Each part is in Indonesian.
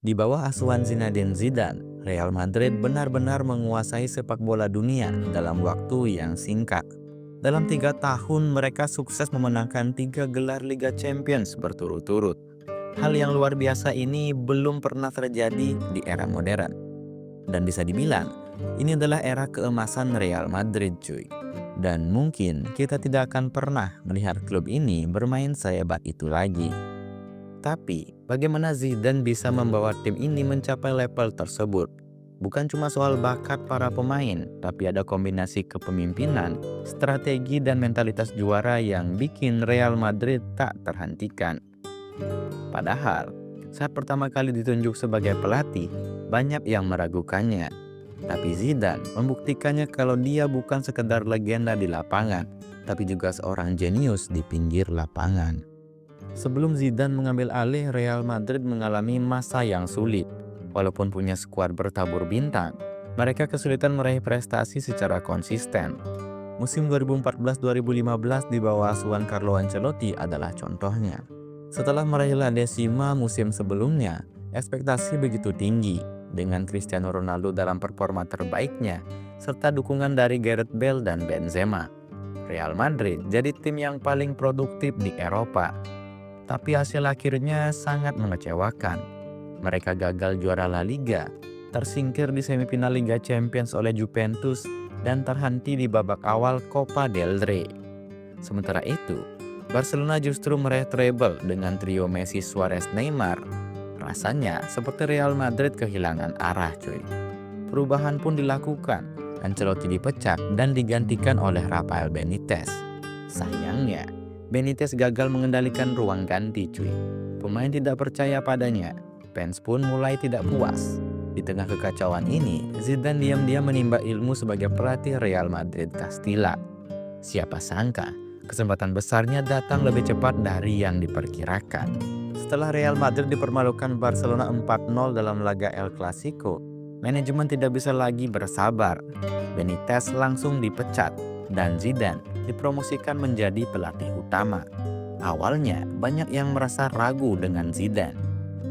Di bawah asuhan Zinedine Zidane, Real Madrid benar-benar menguasai sepak bola dunia dalam waktu yang singkat. Dalam 3 tahun, mereka sukses memenangkan 3 gelar Liga Champions berturut-turut. Hal yang luar biasa ini belum pernah terjadi di era modern. Dan bisa dibilang, ini adalah era keemasan Real Madrid, cuy. Dan mungkin kita tidak akan pernah melihat klub ini bermain sehebat itu lagi. Tapi, bagaimana Zidane bisa membawa tim ini mencapai level tersebut? Bukan cuma soal bakat para pemain, tapi ada kombinasi kepemimpinan, strategi, dan mentalitas juara yang bikin Real Madrid tak terhentikan. Padahal, saat pertama kali ditunjuk sebagai pelatih, banyak yang meragukannya. Tapi Zidane membuktikannya kalau dia bukan sekedar legenda di lapangan, tapi juga seorang jenius di pinggir lapangan. Sebelum Zidane mengambil alih, Real Madrid mengalami masa yang sulit. Walaupun punya skuad bertabur bintang, mereka kesulitan meraih prestasi secara konsisten. Musim 2014-2015 di bawah asuhan Carlo Ancelotti adalah contohnya. Setelah meraih La Decima musim sebelumnya, ekspektasi begitu tinggi dengan Cristiano Ronaldo dalam performa terbaiknya, serta dukungan dari Gareth Bale dan Benzema. Real Madrid jadi tim yang paling produktif di Eropa. Tapi hasil akhirnya sangat mengecewakan. Mereka gagal juara La Liga, tersingkir di semifinal Liga Champions oleh Juventus, dan terhenti di babak awal Copa del Rey. Sementara itu, Barcelona justru meraih treble dengan trio Messi, Suarez, Neymar. Rasanya seperti Real Madrid kehilangan arah, cuy. Perubahan pun dilakukan. Ancelotti dipecat dan digantikan oleh Rafael Benitez. Sayangnya, Benitez gagal mengendalikan ruang ganti, cuy. Pemain tidak percaya padanya. Fans pun mulai tidak puas. Di tengah kekacauan ini, Zidane diam-diam menimba ilmu sebagai pelatih Real Madrid Castilla. Siapa sangka, kesempatan besarnya datang lebih cepat dari yang diperkirakan. Setelah Real Madrid dipermalukan Barcelona 4-0 dalam laga El Clasico, manajemen tidak bisa lagi bersabar. Benitez langsung dipecat dan Zidane dipromosikan menjadi pelatih utama. Awalnya, banyak yang merasa ragu dengan Zidane.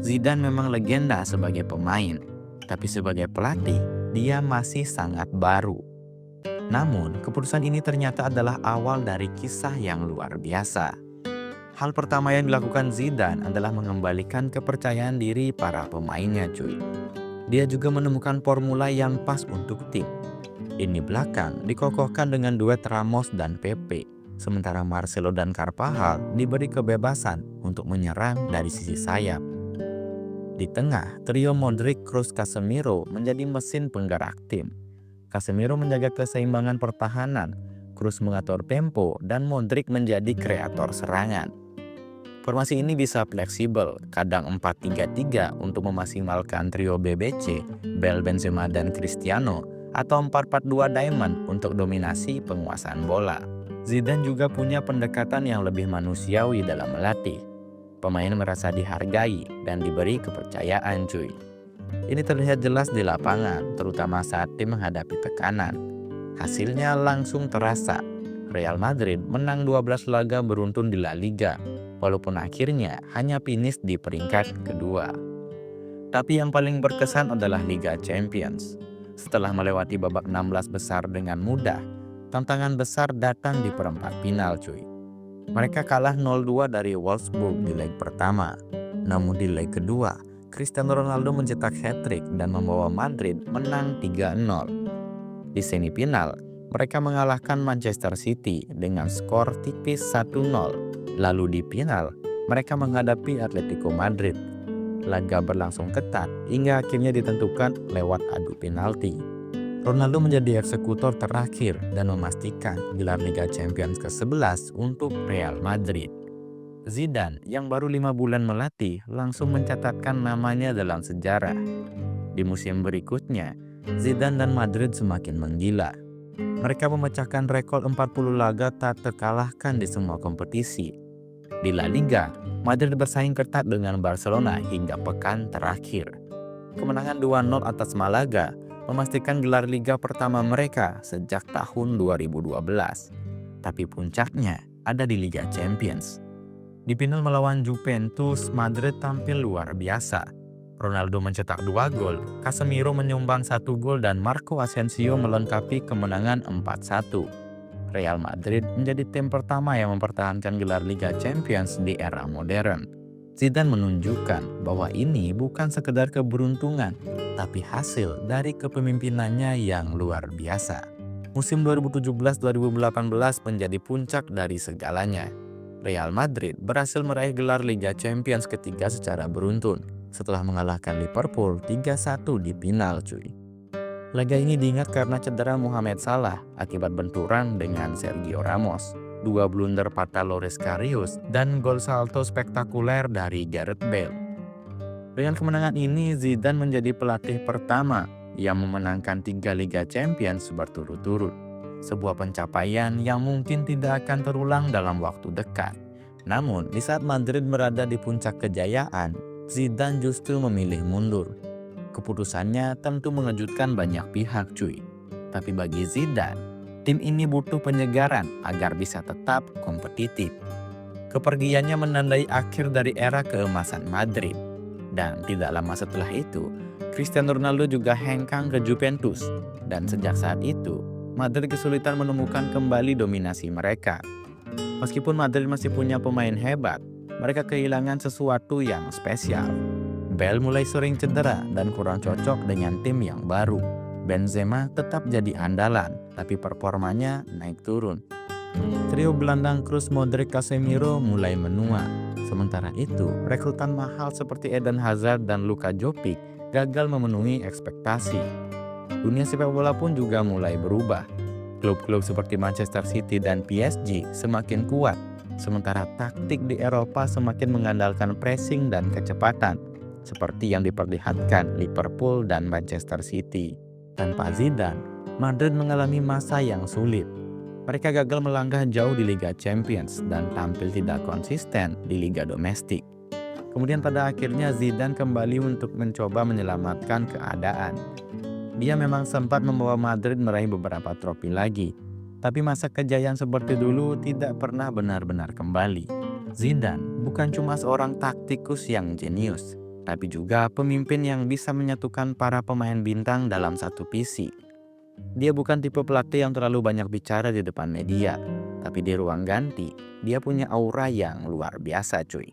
Zidane memang legenda sebagai pemain, tapi sebagai pelatih, dia masih sangat baru. Namun, keputusan ini ternyata adalah awal dari kisah yang luar biasa. Hal pertama yang dilakukan Zidane adalah mengembalikan kepercayaan diri para pemainnya, cuy. Dia juga menemukan formula yang pas untuk tim. Ini belakang dikokohkan dengan duet Ramos dan Pepe, sementara Marcelo dan Carvajal diberi kebebasan untuk menyerang dari sisi sayap. Di tengah, trio Modric, Kroos, Casemiro menjadi mesin penggerak tim. Casemiro menjaga keseimbangan pertahanan, Kroos mengatur tempo, dan Modric menjadi kreator serangan. Formasi ini bisa fleksibel, kadang 4-3-3 untuk memaksimalkan trio BBC, Bale, Benzema, dan Cristiano, atau 4-4-2 Diamond untuk dominasi penguasaan bola. Zidane juga punya pendekatan yang lebih manusiawi dalam melatih. Pemain merasa dihargai dan diberi kepercayaan, cuy. Ini terlihat jelas di lapangan, terutama saat tim menghadapi tekanan. Hasilnya langsung terasa. Real Madrid menang 12 laga beruntun di La Liga, walaupun akhirnya hanya finish di peringkat kedua. Tapi yang paling berkesan adalah Liga Champions. Setelah melewati babak 16 besar dengan mudah, tantangan besar datang di perempat final, cuy. Mereka kalah 0-2 dari Wolfsburg di leg pertama. Namun di leg kedua, Cristiano Ronaldo mencetak hat-trick dan membawa Madrid menang 3-0. Di semifinal, mereka mengalahkan Manchester City dengan skor tipis 1-0. Lalu di final, mereka menghadapi Atletico Madrid. Laga berlangsung ketat hingga akhirnya ditentukan lewat adu penalti. Ronaldo menjadi eksekutor terakhir dan memastikan gelar Liga Champions ke-11 untuk Real Madrid. Zidane yang baru 5 bulan melatih langsung mencatatkan namanya dalam sejarah. Di musim berikutnya, Zidane dan Madrid semakin menggila. Mereka memecahkan rekor 40 laga tak terkalahkan di semua kompetisi. Di La Liga, Madrid bersaing ketat dengan Barcelona hingga pekan terakhir. Kemenangan 2-0 atas Malaga memastikan gelar liga pertama mereka sejak tahun 2012. Tapi puncaknya ada di Liga Champions. Di final melawan Juventus, Madrid tampil luar biasa. Ronaldo mencetak 2 gol, Casemiro menyumbang 1 gol dan Marco Asensio melengkapi kemenangan 4-1. Real Madrid menjadi tim pertama yang mempertahankan gelar Liga Champions di era modern. Zidane menunjukkan bahwa ini bukan sekedar keberuntungan, tapi hasil dari kepemimpinannya yang luar biasa. Musim 2017-2018 menjadi puncak dari segalanya. Real Madrid berhasil meraih gelar Liga Champions ketiga secara beruntun setelah mengalahkan Liverpool 3-1 di final, cuy. Laga ini diingat karena cedera Mohamed Salah akibat benturan dengan Sergio Ramos, 2 blunder Pata Loris Karius, dan gol salto spektakuler dari Gareth Bale. Dengan kemenangan ini, Zidane menjadi pelatih pertama yang memenangkan 3 Liga Champions berturut-turut. Sebuah pencapaian yang mungkin tidak akan terulang dalam waktu dekat. Namun, di saat Madrid berada di puncak kejayaan, Zidane justru memilih mundur. Keputusannya tentu mengejutkan banyak pihak, cuy. Tapi bagi Zidane, tim ini butuh penyegaran agar bisa tetap kompetitif. Kepergiannya menandai akhir dari era keemasan Madrid. Dan tidak lama setelah itu, Cristiano Ronaldo juga hengkang ke Juventus. Dan sejak saat itu, Madrid kesulitan menemukan kembali dominasi mereka. Meskipun Madrid masih punya pemain hebat, mereka kehilangan sesuatu yang spesial. Bale mulai sering cedera dan kurang cocok dengan tim yang baru. Benzema tetap jadi andalan, tapi performanya naik turun. Trio gelandang Kroos, Modric, Casemiro mulai menua. Sementara itu, rekrutan mahal seperti Eden Hazard dan Luka Jovic gagal memenuhi ekspektasi. Dunia sepak bola pun juga mulai berubah. Klub-klub seperti Manchester City dan PSG semakin kuat, sementara taktik di Eropa semakin mengandalkan pressing dan kecepatan, seperti yang diperlihatkan Liverpool dan Manchester City. Tanpa Zidane, Madrid mengalami masa yang sulit. Mereka gagal melangkah jauh di Liga Champions dan tampil tidak konsisten di liga domestik. Kemudian pada akhirnya Zidane kembali untuk mencoba menyelamatkan keadaan. Dia memang sempat membawa Madrid meraih beberapa trofi lagi, tapi masa kejayaan seperti dulu tidak pernah benar-benar kembali. Zidane bukan cuma seorang taktikus yang jenius, tapi juga pemimpin yang bisa menyatukan para pemain bintang dalam satu visi. Dia bukan tipe pelatih yang terlalu banyak bicara di depan media, tapi di ruang ganti, dia punya aura yang luar biasa, cuy.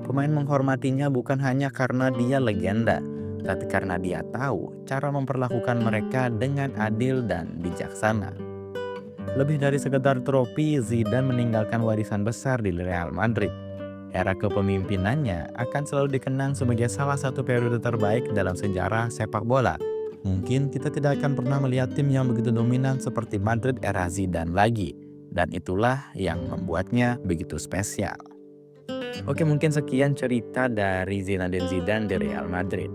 Pemain menghormatinya bukan hanya karena dia legenda, tapi karena dia tahu cara memperlakukan mereka dengan adil dan bijaksana. Lebih dari sekedar trofi, Zidane meninggalkan warisan besar di Real Madrid. Era kepemimpinannya akan selalu dikenang sebagai salah satu periode terbaik dalam sejarah sepak bola. Mungkin kita tidak akan pernah melihat tim yang begitu dominan seperti Madrid era Zidane lagi. Dan itulah yang membuatnya begitu spesial. Oke, mungkin sekian cerita dari Zinedine Zidane di Real Madrid.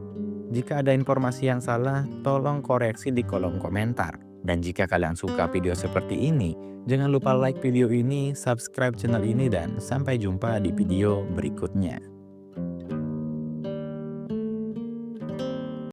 Jika ada informasi yang salah, tolong koreksi di kolom komentar. Dan jika kalian suka video seperti ini, jangan lupa like video ini, subscribe channel ini, dan sampai jumpa di video berikutnya.